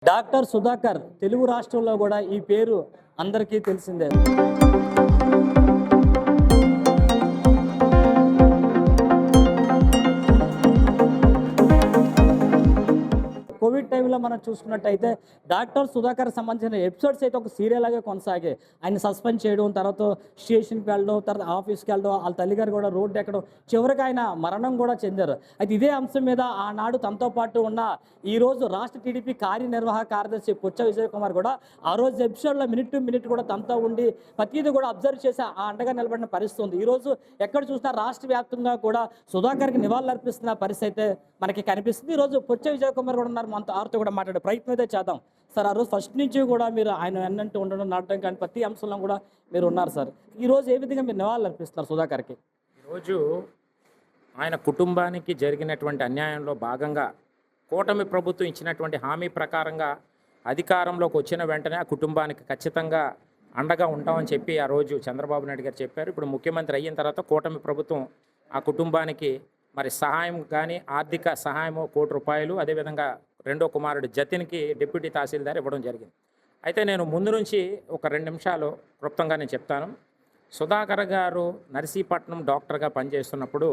Doctor Sudhakar Telugu రాష్ట్రంలో కూడా ఈ పేరు అందరికీ తెలిసిందే. కోవిడ్ టైంలో మనం చూసుకున్నట్టయితే డాక్టర్ సుధాకర్ సంబంధించిన ఎపిసోడ్స్ అయితే ఒక సీరియల్ లాగే కొనసాగాయి. ఆయన సస్పెండ్ చేయడం, తర్వాత స్టేషన్కి వెళ్ళడం, తర్వాత ఆఫీస్కి వెళ్ళడం, వాళ్ళ తల్లిగారు కూడా రోడ్డు ఎక్కడం, చివరికి ఆయన మరణం కూడా చెందారు. అయితే ఇదే అంశం మీద ఆనాడు తనతో పాటు ఉన్న ఈరోజు రాష్ట్ర టీడీపీ కార్యనిర్వాహక కార్యదర్శి పుచ్చ విజయ్ కుమార్ కూడా ఆ రోజు ఎపిసోడ్లో మినిట్ టు మినిట్ కూడా తనతో ఉండి ప్రతిదీ కూడా అబ్జర్వ్ చేసి ఆ అండగా నిలబడిన పరిస్థితి ఉంది. ఈరోజు ఎక్కడ చూసినా రాష్ట్ర వ్యాప్తంగా కూడా సుధాకర్కి నివాళులు అర్పిస్తున్న పరిస్థితి అయితే మనకి కనిపిస్తుంది. ఈరోజు పుచ్చ విజయ్ కుమార్ కూడా ఉన్నారు, మనతో ఆరుతో కూడా మాట్లాడే ప్రయత్నం అయితే చేద్దాం. సార్, ఆ రోజు ఫస్ట్ నుంచి కూడా మీరు ఆయన ఎన్నంటూ ఉండడం, నాటడం కానీ ప్రతి అంశంలో కూడా మీరు ఉన్నారు సార్. ఈరోజు ఏ విధంగా మీరు నివాళులు అర్పిస్తున్నారు సుధాకర్కి? ఈరోజు ఆయన కుటుంబానికి జరిగినటువంటి అన్యాయంలో భాగంగా కూటమి ప్రభుత్వం ఇచ్చినటువంటి హామీ ప్రకారంగా అధికారంలోకి వచ్చిన వెంటనే ఆ కుటుంబానికి ఖచ్చితంగా అండగా ఉంటామని చెప్పి ఆ రోజు చంద్రబాబు నాయుడు గారు చెప్పారు. ఇప్పుడు ముఖ్యమంత్రి అయిన తర్వాత కూటమి ప్రభుత్వం ఆ కుటుంబానికి మరి సహాయం కానీ ఆర్థిక సహాయము ₹1,00,00,000, అదేవిధంగా రెండో కుమారుడు జతిన్కి డిప్యూటీ తహసీల్దార్ ఇవ్వడం జరిగింది. అయితే నేను ముందు నుంచి ఒక 2 నిమిషాలు క్లుప్తంగా నేను చెప్తాను. సుధాకర్ గారు నర్సీపట్నం డాక్టర్గా పనిచేస్తున్నప్పుడు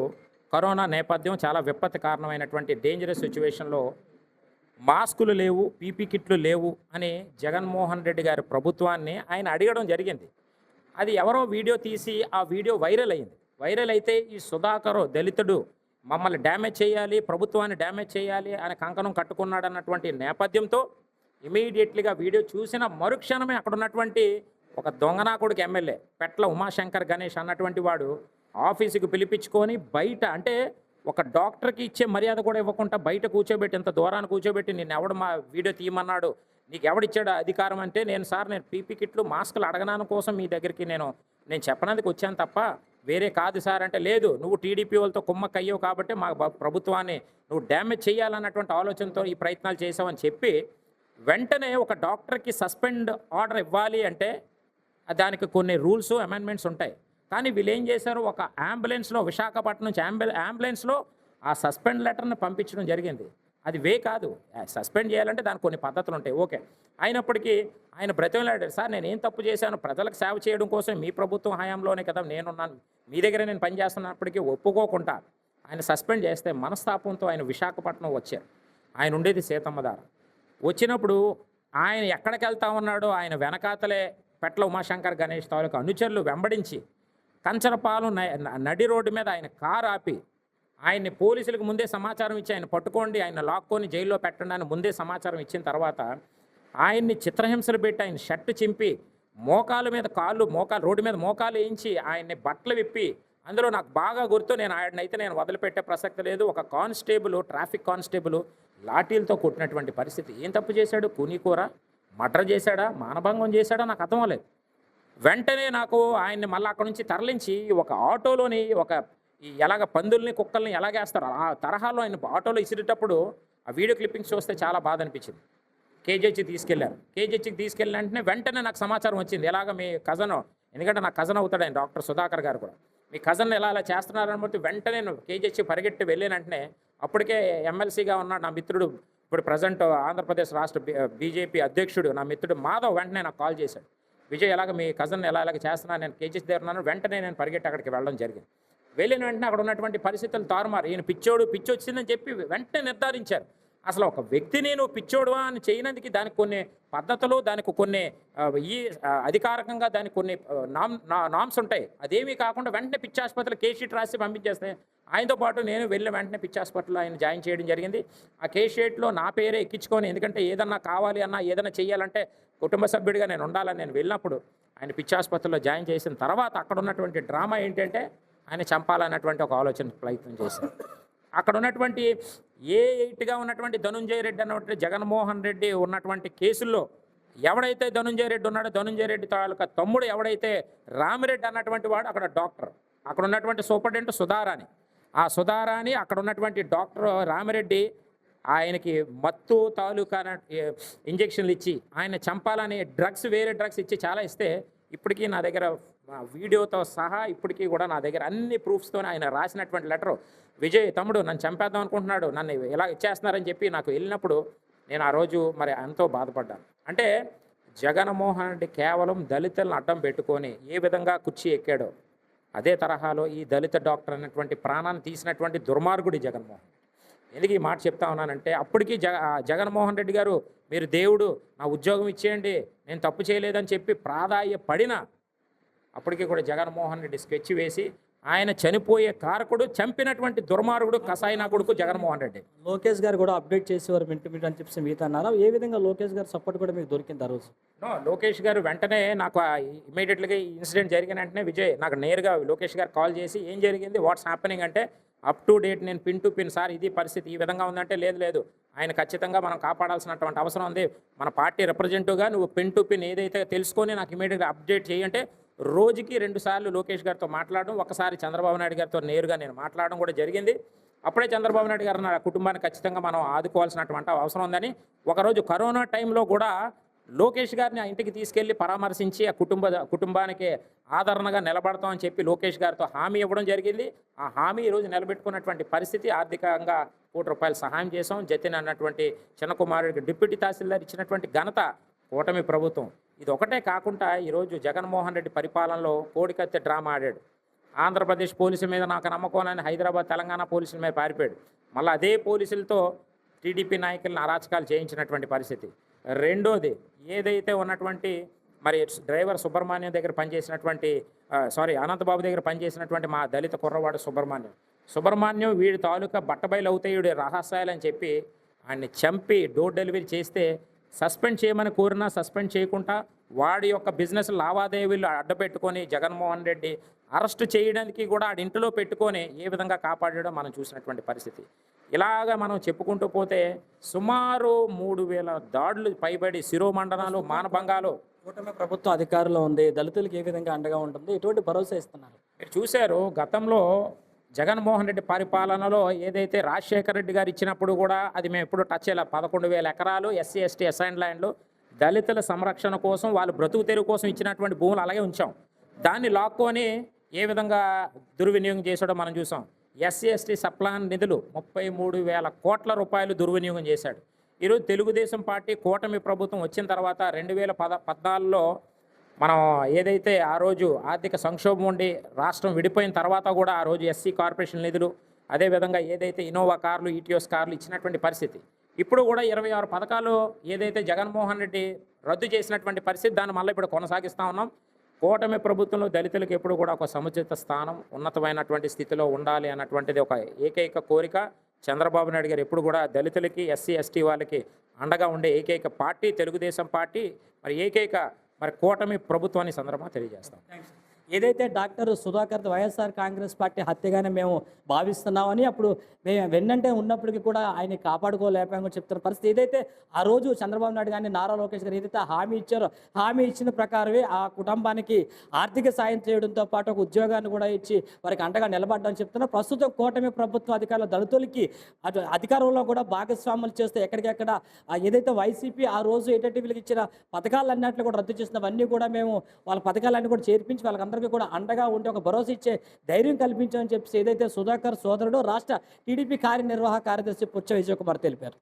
కరోనా నేపథ్యం చాలా విపత్తు కారణమైనటువంటి డేంజరస్ సిచ్యువేషన్లో మాస్కులు లేవు, పీపీ కిట్లు లేవు అని జగన్మోహన్ రెడ్డి గారి ప్రభుత్వాన్ని ఆయన అడగడం జరిగింది. అది ఎవరో వీడియో తీసి ఆ వీడియో వైరల్ అయింది. వైరల్ అయితే ఈ సుధాకర్ దళితుడు మమ్మల్ని డ్యామేజ్ చేయాలి, ప్రభుత్వాన్ని డ్యామేజ్ చేయాలి అని కంకణం కట్టుకున్నాడు అన్నటువంటి నేపథ్యంతో ఇమీడియట్లీగా వీడియో చూసిన మరుక్షణమే అక్కడ ఉన్నటువంటి ఒక దొంగనాకుడికి ఎమ్మెల్యే పెట్ల ఉమాశంకర్ గణేష్ అన్నటువంటి వాడు ఆఫీసుకు పిలిపించుకొని బయట, అంటే ఒక డాక్టర్కి ఇచ్చే మర్యాద కూడా ఇవ్వకుండా బయట కూర్చోబెట్టి, ఇంత దూరాన్ని కూర్చోబెట్టి నేను ఎవడు మా వీడియో తీయమన్నాడు, నీకు ఎవడిచ్చాడు అధికారం అంటే, నేను పీపీ కిట్లు మాస్కులు అడగనాను కోసం మీ దగ్గరికి నేను చెప్పడానికి వచ్చాను తప్ప వేరే కాదు సార్ అంటే, లేదు నువ్వు టీడీపీ వాళ్ళతో కుమ్మక్కయ్యావు కాబట్టి మా ప్రభుత్వాన్ని నువ్వు డ్యామేజ్ చేయాలన్నటువంటి ఆలోచనతో ఈ ప్రయత్నాలు చేసావని చెప్పి వెంటనే ఒక డాక్టర్కి సస్పెండ్ ఆర్డర్ ఇవ్వాలి అంటే దానికి కొన్ని రూల్స్ అమెండ్మెంట్స్ ఉంటాయి. కానీ వీళ్ళు ఏం చేశారు, ఒక అంబులెన్స్లో విశాఖపట్నం నుంచి అంబులెన్స్లో ఆ సస్పెండ్ లెటర్ని పంపించడం జరిగింది. అది కాదు, సస్పెండ్ చేయాలంటే దానికి కొన్ని పద్ధతులు ఉంటాయి. ఓకే, అయినప్పటికీ ఆయన బ్రతిమలాడారు, సార్ నేను ఏం తప్పు చేశాను, ప్రజలకు సేవ చేయడం కోసం మీ ప్రభుత్వం హయాంలోనే కదా నేనున్నాను, మీ దగ్గర నేను పనిచేస్తున్నప్పటికీ ఒప్పుకోకుండా ఆయన సస్పెండ్ చేస్తే మనస్తాపంతో ఆయన విశాఖపట్నం వచ్చారు. ఆయన ఉండేది సీతమ్మధార. వచ్చినప్పుడు ఆయన ఎక్కడికి వెళ్తా ఉన్నాడో ఆయన వెనకాతలే పెట్ల ఉమాశంకర్ గణేష్ తాలూకా అనుచరులు వెంబడించి కంచరపాలెం నడి రోడ్డు మీద ఆయన కారు ఆపి ఆయన్ని పోలీసులకు ముందే సమాచారం ఇచ్చి ఆయన పట్టుకోండి, ఆయన లాక్కొని జైల్లో పెట్టండి అని ముందే సమాచారం ఇచ్చిన తర్వాత ఆయన్ని చిత్రహింసలు పెట్టి ఆయన షర్టు చింపి మోకాలు రోడ్డు మీద మోకాలు వేయించి ఆయన్ని బట్టలు విప్పి, అందులో నాకు బాగా గుర్తు, నేను వదిలిపెట్టే ప్రసక్తి లేదు, ఒక కానిస్టేబుల్, ట్రాఫిక్ కానిస్టేబుల్ లాఠీలతో కొట్టినటువంటి పరిస్థితి. ఏం తప్పు చేశాడు, కూనీకూర మర్డర్ చేశాడా, మానభంగం చేశాడా నాకు అర్థం అవ్వలేదు. వెంటనే నాకు ఆయన్ని మళ్ళీ అక్కడ నుంచి తరలించి ఒక ఆటోలోని ఎలాగ పందుల్ని కుక్కల్ని ఎలాగేస్తారు ఆ తరహాలో ఆయన ఆటోలో ఇసిరేటప్పుడు ఆ వీడియో క్లిప్పింగ్స్ చూస్తే చాలా బాధ అనిపించింది. కేజీహెచ్కి తీసుకెళ్లారు. కేజీహెచ్కి తీసుకెళ్ళిన వెంటనే నాకు సమాచారం వచ్చింది, ఎలాగ మీ కజన్, ఎందుకంటే నాకు కజన్ అవుతాడు ఆయన డాక్టర్ సుధాకర్ గారు కూడా, మీ కజన్ ఎలా చేస్తున్నారని బట్టి వెంటనే నేను కేజీహెచ్కి పరిగెట్టి వెళ్ళిన వెంటనే అప్పటికే ఎమ్మెల్సీగా ఉన్న నా మిత్రుడు, ఇప్పుడు ప్రజెంట్ ఆంధ్రప్రదేశ్ రాష్ట్ర బీజేపీ అధ్యక్షుడు నా మిత్రుడు మాధవ్ వెంటనే నాకు కాల్ చేశాడు, విజయ్ ఎలాగ మీ కజన్ ఎలాగ చేస్తున్నాను, నేను కేజీహెచ్ దగ్గర ఉన్నాను. వెంటనే నేను పరిగెట్టి అక్కడికి వెళ్ళడం జరిగింది. వెళ్ళిన వెంటనే అక్కడ ఉన్నటువంటి పరిస్థితులు తారుమారు, ఈయన పిచ్చి వచ్చిందని చెప్పి వెంటనే నిర్ధారించారు. అసలు ఒక వ్యక్తిని నువ్వు పిచ్చోడువా అని చేయనందుకు దానికి కొన్ని పద్ధతులు, దానికి కొన్ని అధికారికంగా దానికి కొన్ని నామ్స్ ఉంటాయి. అదేమీ కాకుండా వెంటనే పిచ్చి ఆసుపత్రిలో కేస్ షీట్ రాసి పంపించేస్తే ఆయనతో పాటు నేను వెళ్ళి వెంటనే పిచ్చి హాస్పిటల్లో ఆయన జాయిన్ చేయడం జరిగింది. ఆ కేస్ షీట్లో నా పేరే ఎక్కించుకొని, ఎందుకంటే ఏదన్నా కావాలి అన్నా ఏదైనా చేయాలంటే కుటుంబ సభ్యుడిగా నేను ఉండాలని నేను వెళ్ళినప్పుడు ఆయన పిచ్చి ఆసుపత్రిలో జాయిన్ చేసిన తర్వాత అక్కడ ఉన్నటువంటి డ్రామా ఏంటంటే ఆయన చంపాలన్నటువంటి ఒక ఆలోచన ప్రయత్నం చేశారు. అక్కడ ఉన్నటువంటి ఏ8గా ఉన్నటువంటి ధనుంజయ రెడ్డి అన్నటువంటి జగన్మోహన్ రెడ్డి ఉన్నటువంటి కేసుల్లో ఎవడైతే ధనుంజయ రెడ్డి ఉన్నాడో, ధనుంజయ రెడ్డి తాలూకా తమ్ముడు ఎవడైతే రామిరెడ్డి అన్నటువంటి వాడు అక్కడ డాక్టర్, అక్కడ ఉన్నటువంటి సూపరింటెండెంట్ సుధారాణి, ఆ సుధారాణి అక్కడ ఉన్నటువంటి డాక్టర్ రామిరెడ్డి ఆయనకి మత్తు తాలూకా ఇంజక్షన్లు ఇచ్చి ఆయన చంపాలని వేరే డ్రగ్స్ ఇచ్చి చాలా ఇస్తే ఇప్పటికీ నా దగ్గర వీడియోతో సహా ఇప్పటికీ కూడా నా దగ్గర అన్ని ప్రూఫ్స్తో ఆయన రాసినటువంటి లెటరు, విజయ్ తమ్ముడు నన్ను చంపేద్దాం అనుకుంటున్నాడు, నన్ను ఇలా ఇచ్చేస్తున్నారని చెప్పి నాకు వెళ్ళినప్పుడు నేను ఆ రోజు మరి ఎంతో బాధపడ్డాను. అంటే జగన్మోహన్ రెడ్డి కేవలం దళితులను అడ్డం పెట్టుకొని ఏ విధంగా కుర్చీ ఎక్కాడో అదే తరహాలో ఈ దళిత డాక్టర్ అనేటువంటి ప్రాణాన్ని తీసినటువంటి దుర్మార్గుడి జగన్మోహన్ రెడ్డి. ఎందుకు ఈ మాట చెప్తా ఉన్నానంటే అప్పటికి జగన్మోహన్ రెడ్డి గారు మీరు దేవుడు నా ఉద్యోగం ఇచ్చేయండి నేను తప్పు చేయలేదని చెప్పి ప్రాధాయపడిన అప్పటికి కూడా జగన్మోహన్ రెడ్డి స్కెచ్ వేసి ఆయన చనిపోయే కారకుడు చంపినటువంటి దుర్మార్గుడు కసాయి నా కొడుకు జగన్మోహన్ రెడ్డి. లోకేష్ గారు కూడా అప్డేట్ చేసేవారు మింటు మింటు అని చెప్పి మీతో అన్నారు. ఏ విధంగా లోకేష్ గారు సపోర్ట్ కూడా మీకు దొరికింది ఆ రోజు? లోకేష్ గారు వెంటనే నాకు ఇమీడియట్గా ఈ ఇన్సిడెంట్ జరిగిన వెంటనే విజయ్ నాకు నేరుగా లోకేష్ గారు కాల్ చేసి ఏం జరిగింది వాట్స్ హ్యాపెనింగ్ అంటే అప్ టు డేట్ నేను పిన్ టు పిన్ సార్ ఇది పరిస్థితి ఈ విధంగా ఉందంటే లేదు ఆయన ఖచ్చితంగా మనం కాపాడాల్సినటువంటి అవసరం ఉంది మన పార్టీ రిప్రజెంటివ్గా నువ్వు పిన్ టు పిన్ ఏదైతే తెలుసుకొని నాకు ఇమీడియట్గా అప్డేట్ చేయంటే రోజుకి 2 సార్లు లోకేష్ గారితో మాట్లాడడం ఒకసారి చంద్రబాబు నాయుడు గారితో నేరుగా నేను మాట్లాడడం కూడా జరిగింది. అప్పుడే చంద్రబాబు నాయుడు గారు నా కుటుంబాన్ని ఖచ్చితంగా మనం ఆదుకోవాల్సినటువంటి అవసరం ఉందని ఒకరోజు కరోనా టైంలో కూడా లోకేష్ గారిని ఆ ఇంటికి తీసుకెళ్లి పరామర్శించి ఆ కుటుంబానికి ఆదరణగా నిలబడతామని చెప్పి లోకేష్ గారితో హామీ ఇవ్వడం జరిగింది. ఆ హామీ ఈరోజు నిలబెట్టుకున్నటువంటి పరిస్థితి ఆర్థికంగా ₹1 సహాయం చేసాం. జతిన్ అన్నటువంటి చిన్న కుమారుడికి డిప్యూటీ తహసీల్దార్ ఇచ్చినటువంటి ఘనత కూటమి ప్రభుత్వం. ఇది ఒకటే కాకుండా ఈరోజు జగన్మోహన్ రెడ్డి పరిపాలనలో కోడికత్తె డ్రామా ఆడాడు. ఆంధ్రప్రదేశ్ పోలీసుల మీద నాకు నమ్మకం అని హైదరాబాద్ తెలంగాణ పోలీసుల మీద పారిపోయాడు. మళ్ళీ అదే పోలీసులతో టీడీపీ నాయకులను అరాచకాలు చేయించినటువంటి పరిస్థితి. రెండోది ఏదైతే ఉన్నటువంటి మరి డ్రైవర్ సుబ్రహ్మణ్యం దగ్గర పనిచేసినటువంటి అనంతబాబు దగ్గర పనిచేసినటువంటి మా దళిత కుర్రవాడు సుబ్రహ్మణ్యం వీడి తాలూకా బట్టబయలు అవుతాయి వీడి రహస్యాలని చెప్పి ఆయన్ని చంపి డోర్ డెలివరీ చేస్తే సస్పెండ్ చేయమని కోరినా సస్పెండ్ చేయకుండా వాడి యొక్క బిజినెస్ లావాదేవీలు అడ్డపెట్టుకొని జగన్మోహన్ రెడ్డి అరెస్ట్ చేయడానికి కూడా ఆడి ఇంటిలో పెట్టుకొని ఏ విధంగా కాపాడాడో మనం చూసినటువంటి పరిస్థితి. ఇలాగా మనం చెప్పుకుంటూ పోతే సుమారు 3000 దాడులు పైబడి శిరోమండనాలు మానభంగాలు. కూటమి ప్రభుత్వం అధికారంలో ఉంది, దళితులకు ఏ విధంగా అండగా ఉంటుంది, ఎటువంటి భరోసా ఇస్తున్నారు? మీరు చూశారు గతంలో జగన్మోహన్ రెడ్డి పరిపాలనలో ఏదైతే రాజశేఖర రెడ్డి గారు ఇచ్చినప్పుడు కూడా అది మేము ఎప్పుడు టచ్ చేయాలి. 11,000 ఎకరాలు ఎస్సీ ఎస్టీ అసైన్ ల్యాండ్లు దళితుల సంరక్షణ కోసం వాళ్ళు బ్రతుకు తెరువు కోసం ఇచ్చినటువంటి భూములు అలాగే ఉంచాం. దాన్ని లాక్కొని ఏ విధంగా దుర్వినియోగం చేశాడో మనం చూసాం. ఎస్సీ ఎస్టీ సప్లాన్ నిధులు 33,000 కోట్ల రూపాయలు దుర్వినియోగం చేశాడు. ఈరోజు తెలుగుదేశం పార్టీ కూటమి ప్రభుత్వం వచ్చిన తర్వాత 2014లో మనం ఏదైతే ఆ రోజు ఆర్థిక సంక్షోభం ఉండి రాష్ట్రం విడిపోయిన తర్వాత కూడా ఆ రోజు ఎస్సీ కార్పొరేషన్ నిధులు అదేవిధంగా ఏదైతే ఇన్నోవా కార్లు ఈటీఎస్ కార్లు ఇచ్చినటువంటి పరిస్థితి. ఇప్పుడు కూడా 26 పథకాలు ఏదైతే జగన్మోహన్ రెడ్డి రద్దు చేసినటువంటి పరిస్థితి దాన్ని మళ్ళీ ఇప్పుడు కొనసాగిస్తూ ఉన్నాం. కూటమి ప్రభుత్వంలో దళితులకు ఎప్పుడు కూడా ఒక సముచిత స్థానం ఉన్నతమైనటువంటి స్థితిలో ఉండాలి అన్నటువంటిది ఒక ఏకైక కోరిక. చంద్రబాబు నాయుడు గారు ఎప్పుడు కూడా దళితులకి ఎస్సీ ఎస్టీ వాళ్ళకి అండగా ఉండే ఏకైక పార్టీ తెలుగుదేశం పార్టీ. మరి కూటమి ప్రభుత్వాన్ని సందర్భంగా తెలియజేస్తాం. ఏదైతే డాక్టర్ సుధాకర్ వైఎస్ఆర్ కాంగ్రెస్ పార్టీ హత్యగానే మేము భావిస్తున్నామని అప్పుడు మేము వెన్నంటే ఉన్నప్పటికీ కూడా ఆయన కాపాడుకోలేకపోయామని చెప్తున్న పరిస్థితి. ఏదైతే ఆ రోజు చంద్రబాబు నాయుడు కానీ నారా లోకేష్ గారు ఏదైతే హామీ ఇచ్చారో హామీ ఇచ్చిన ప్రకారమే ఆ కుటుంబానికి ఆర్థిక సాయం చేయడంతో పాటు ఒక ఉద్యోగాన్ని కూడా ఇచ్చి వారికి అండగా నిలబడ్డామని చెప్తున్నారు. ప్రస్తుతం కూటమి ప్రభుత్వం అధికారుల దళితులకి అటు అధికారంలో కూడా భాగస్వాములు చేస్తే ఎక్కడికెక్కడ ఏదైతే వైసీపీ ఆ రోజు ఏటైతే వీళ్ళకి ఇచ్చిన పథకాలన్నింటినీ కూడా రద్దు చేసినవన్నీ కూడా మేము వాళ్ళ పథకాలన్నీ కూడా చేర్పించి వాళ్ళకి కూడా అండగా ఉంటే ఒక భరోసా ఇచ్చే ధైర్యం కల్పించామని చెప్పి ఏదైతే సుధాకర్ సోదరుడు రాష్ట్ర టీడీపీ కార్యనిర్వాహక కార్యదర్శి పుచ్చ విజయకుమార్ తెలిపారు.